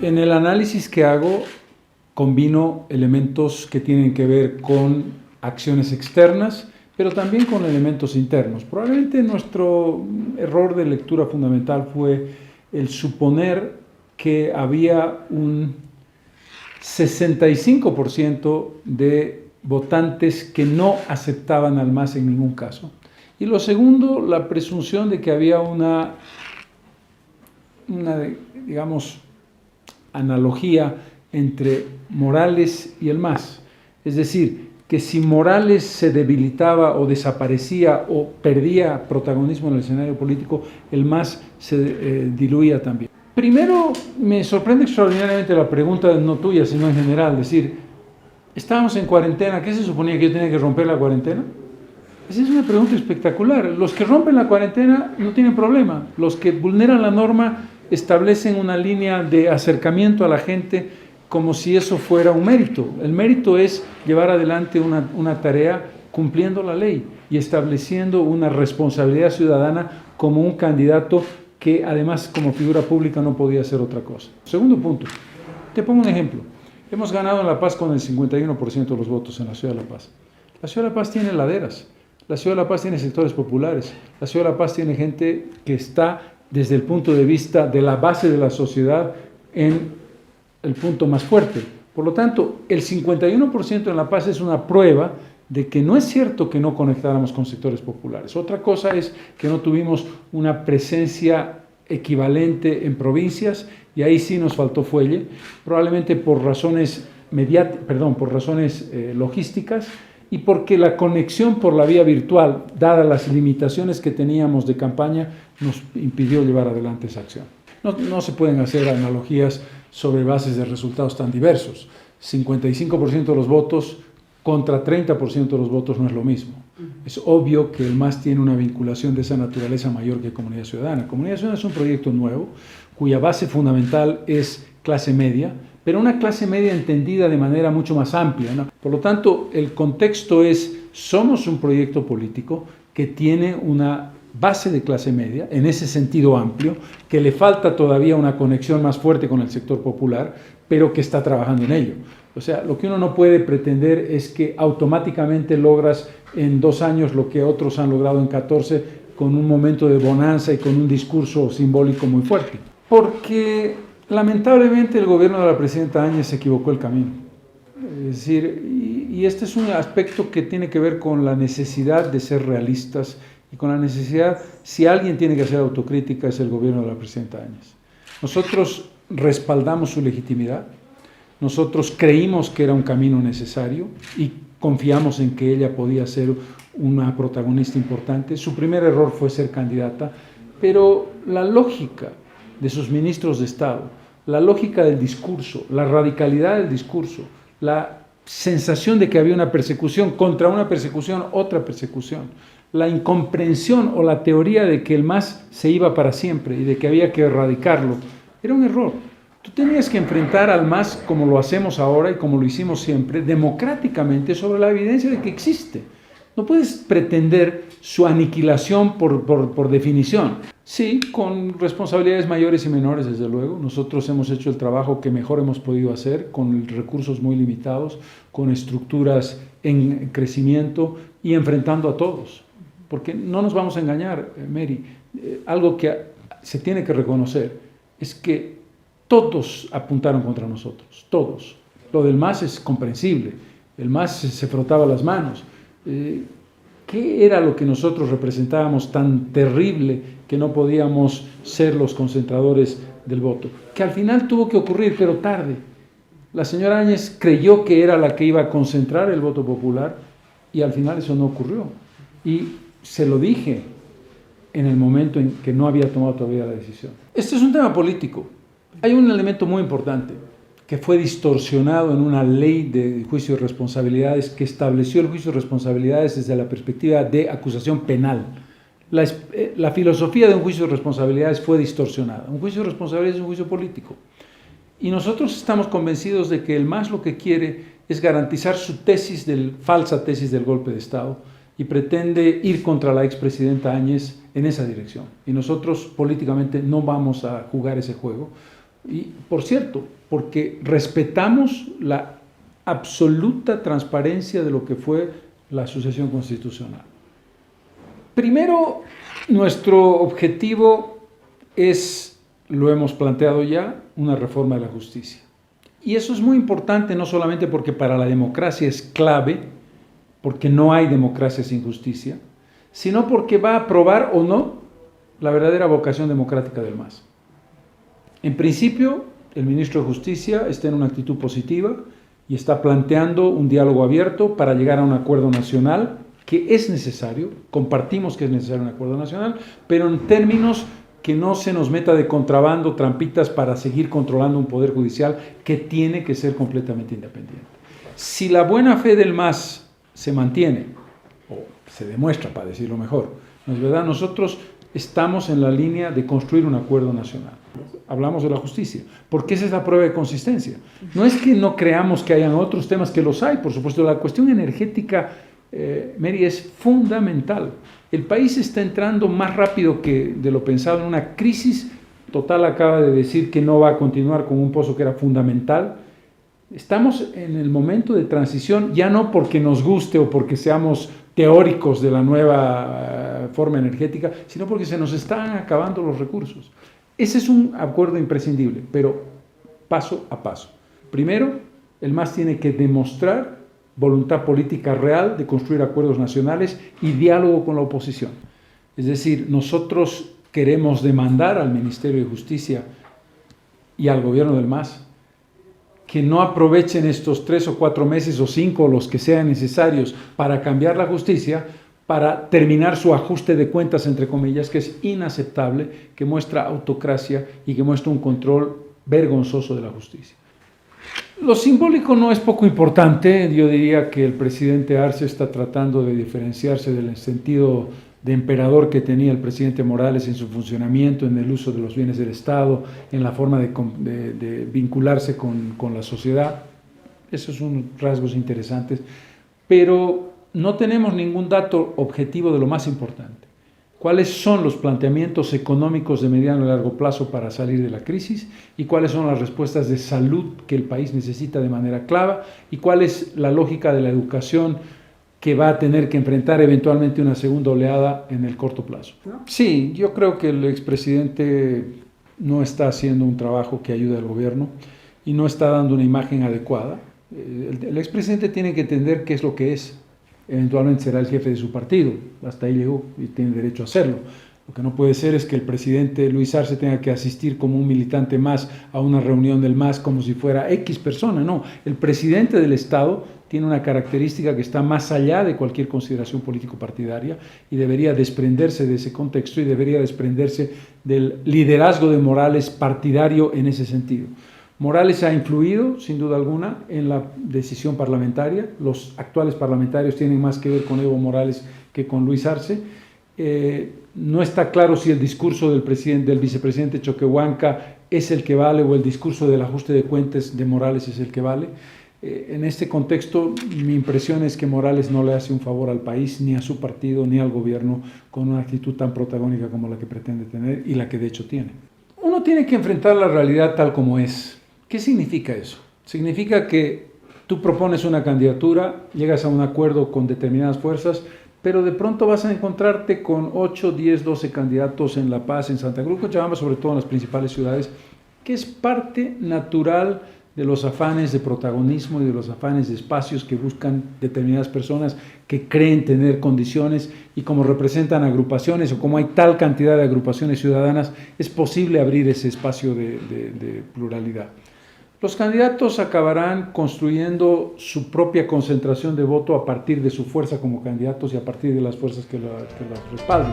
En el análisis que hago, combino elementos que tienen que ver con acciones externas, pero también con elementos internos. Probablemente nuestro error de lectura fundamental fue el suponer que había un 65% de votantes que no aceptaban al MAS en ningún caso. Y lo segundo, la presunción de que había una digamos, analogía entre Morales y el MAS. Es decir, que si Morales se debilitaba o desaparecía o perdía protagonismo en el escenario político, el MAS se diluía también. Primero, me sorprende extraordinariamente la pregunta, no tuya, sino en general, decir, estábamos en cuarentena, ¿qué se suponía que yo tenía que romper la cuarentena? Esa es una pregunta espectacular. Los que rompen la cuarentena no tienen problema. Los que vulneran la norma establecen una línea de acercamiento a la gente como si eso fuera un mérito. El mérito es llevar adelante una tarea cumpliendo la ley y estableciendo una responsabilidad ciudadana como un candidato que además como figura pública no podía hacer otra cosa. Segundo punto, te pongo un ejemplo. Hemos ganado en La Paz con el 51% de los votos en la Ciudad de La Paz. La Ciudad de La Paz tiene laderas, la Ciudad de La Paz tiene sectores populares, la Ciudad de La Paz tiene gente que está desde el punto de vista de la base de la sociedad en el punto más fuerte. Por lo tanto, el 51% en La Paz es una prueba de que no es cierto que no conectáramos con sectores populares. Otra cosa es que no tuvimos una presencia equivalente en provincias y ahí sí nos faltó fuelle, probablemente por razones logísticas y porque la conexión por la vía virtual, dadas las limitaciones que teníamos de campaña, nos impidió llevar adelante esa acción. No se pueden hacer analogías sobre bases de resultados tan diversos. 55% de los votos contra 30% de los votos no es lo mismo. Es obvio que el MAS tiene una vinculación de esa naturaleza mayor que Comunidad Ciudadana. Comunidad Ciudadana es un proyecto nuevo, cuya base fundamental es clase media, pero una clase media entendida de manera mucho más amplia, ¿no? Por lo tanto, el contexto es, somos un proyecto político que tiene una base de clase media, en ese sentido amplio, que le falta todavía una conexión más fuerte con el sector popular, pero que está trabajando en ello. O sea, lo que uno no puede pretender es que automáticamente logras en 2 años lo que otros han logrado en 14 con un momento de bonanza y con un discurso simbólico muy fuerte. Porque lamentablemente el gobierno de la presidenta Áñez se equivocó el camino. Es decir, y este es un aspecto que tiene que ver con la necesidad de ser realistas y con la necesidad, si alguien tiene que hacer autocrítica, es el gobierno de la presidenta Áñez. Nosotros respaldamos su legitimidad, nosotros creímos que era un camino necesario y confiamos en que ella podía ser una protagonista importante. Su primer error fue ser candidata, pero la lógica de sus ministros de Estado, la lógica del discurso, la radicalidad del discurso, la sensación de que había una persecución, contra una persecución, otra persecución, la incomprensión o la teoría de que el MAS se iba para siempre y de que había que erradicarlo, era un error. Tú tenías que enfrentar al MAS como lo hacemos ahora y como lo hicimos siempre, democráticamente, sobre la evidencia de que existe. No puedes pretender su aniquilación por definición. Sí, con responsabilidades mayores y menores, desde luego. Nosotros hemos hecho el trabajo que mejor hemos podido hacer, con recursos muy limitados, con estructuras en crecimiento y enfrentando a todos. Porque no nos vamos a engañar, Mary, algo que se tiene que reconocer es que todos apuntaron contra nosotros, todos. Lo del MAS es comprensible, el MAS se frotaba las manos. ¿Qué era lo que nosotros representábamos tan terrible que no podíamos ser los concentradores del voto? Que al final tuvo que ocurrir, pero tarde. La señora Áñez creyó que era la que iba a concentrar el voto popular y al final eso no ocurrió. Y se lo dije en el momento en que no había tomado todavía la decisión. Este es un tema político. Hay un elemento muy importante que fue distorsionado en una ley de juicio de responsabilidades que estableció el juicio de responsabilidades desde la perspectiva de acusación penal. La filosofía de un juicio de responsabilidades fue distorsionada. Un juicio de responsabilidades es un juicio político. Y nosotros estamos convencidos de que el MAS lo que quiere es garantizar su falsa tesis del golpe de Estado y pretende ir contra la expresidenta Áñez en esa dirección. Y nosotros políticamente no vamos a jugar ese juego, Y, por cierto, porque respetamos la absoluta transparencia de lo que fue la sucesión constitucional. Primero, nuestro objetivo es, lo hemos planteado ya, una reforma de la justicia. Y eso es muy importante, no solamente porque para la democracia es clave, porque no hay democracia sin justicia, sino porque va a probar o no la verdadera vocación democrática del MAS. En principio, el ministro de Justicia está en una actitud positiva y está planteando un diálogo abierto para llegar a un acuerdo nacional que es necesario, compartimos que es necesario un acuerdo nacional, pero en términos que no se nos meta de contrabando, trampitas para seguir controlando un poder judicial que tiene que ser completamente independiente. Si la buena fe del MAS se mantiene, o se demuestra, para decirlo mejor, ¿no es verdad? Nosotros estamos en la línea de construir un acuerdo nacional. Hablamos de la justicia, porque esa es la prueba de consistencia. No es que no creamos que hayan otros temas, que los hay, por supuesto. La cuestión energética, Mary, es fundamental. El país está entrando más rápido que de lo pensado en una crisis total. Acaba de decir que no va a continuar con un pozo que era fundamental. Estamos en el momento de transición, ya no porque nos guste o porque seamos teóricos de la nueva forma energética, sino porque se nos están acabando los recursos. Ese es un acuerdo imprescindible, pero paso a paso. Primero, el MAS tiene que demostrar voluntad política real de construir acuerdos nacionales y diálogo con la oposición. Es decir, nosotros queremos demandar al Ministerio de Justicia y al gobierno del MAS que no aprovechen estos 3 o 4 meses o 5 los que sean necesarios para cambiar la justicia, para terminar su ajuste de cuentas, entre comillas, que es inaceptable, que muestra autocracia y que muestra un control vergonzoso de la justicia. Lo simbólico no es poco importante. Yo diría que el presidente Arce está tratando de diferenciarse del sentido de emperador que tenía el presidente Morales en su funcionamiento, en el uso de los bienes del Estado, en la forma de vincularse con la sociedad. Esos son rasgos interesantes, pero no tenemos ningún dato objetivo de lo más importante. ¿Cuáles son los planteamientos económicos de mediano y largo plazo para salir de la crisis? ¿Y cuáles son las respuestas de salud que el país necesita de manera clave? ¿Y cuál es la lógica de la educación que va a tener que enfrentar eventualmente una segunda oleada en el corto plazo? Sí, yo creo que el expresidente no está haciendo un trabajo que ayude al gobierno y no está dando una imagen adecuada. El expresidente tiene que entender qué es lo que es. Eventualmente será el jefe de su partido, hasta ahí llegó y tiene derecho a hacerlo. Lo que no puede ser es que el presidente Luis Arce tenga que asistir como un militante más a una reunión del MAS como si fuera X persona. No, el presidente del Estado tiene una característica que está más allá de cualquier consideración político-partidaria y debería desprenderse de ese contexto y debería desprenderse del liderazgo de Morales partidario en ese sentido. Morales ha influido, sin duda alguna, en la decisión parlamentaria. Los actuales parlamentarios tienen más que ver con Evo Morales que con Luis Arce. No está claro si el discurso del vicepresidente Choquehuanca es el que vale o el discurso del ajuste de cuentas de Morales es el que vale. En este contexto, mi impresión es que Morales no le hace un favor al país, ni a su partido, ni al gobierno, con una actitud tan protagónica como la que pretende tener y la que de hecho tiene. Uno tiene que enfrentar la realidad tal como es. ¿Qué significa eso? Significa que tú propones una candidatura, llegas a un acuerdo con determinadas fuerzas, pero de pronto vas a encontrarte con 8, 10, 12 candidatos en La Paz, en Santa Cruz, Cochabamba, sobre todo en las principales ciudades, que es parte natural de los afanes de protagonismo y de los afanes de espacios que buscan determinadas personas que creen tener condiciones, y como representan agrupaciones o como hay tal cantidad de agrupaciones ciudadanas, es posible abrir ese espacio de pluralidad. Los candidatos acabarán construyendo su propia concentración de voto a partir de su fuerza como candidatos y a partir de las fuerzas que los respaldan.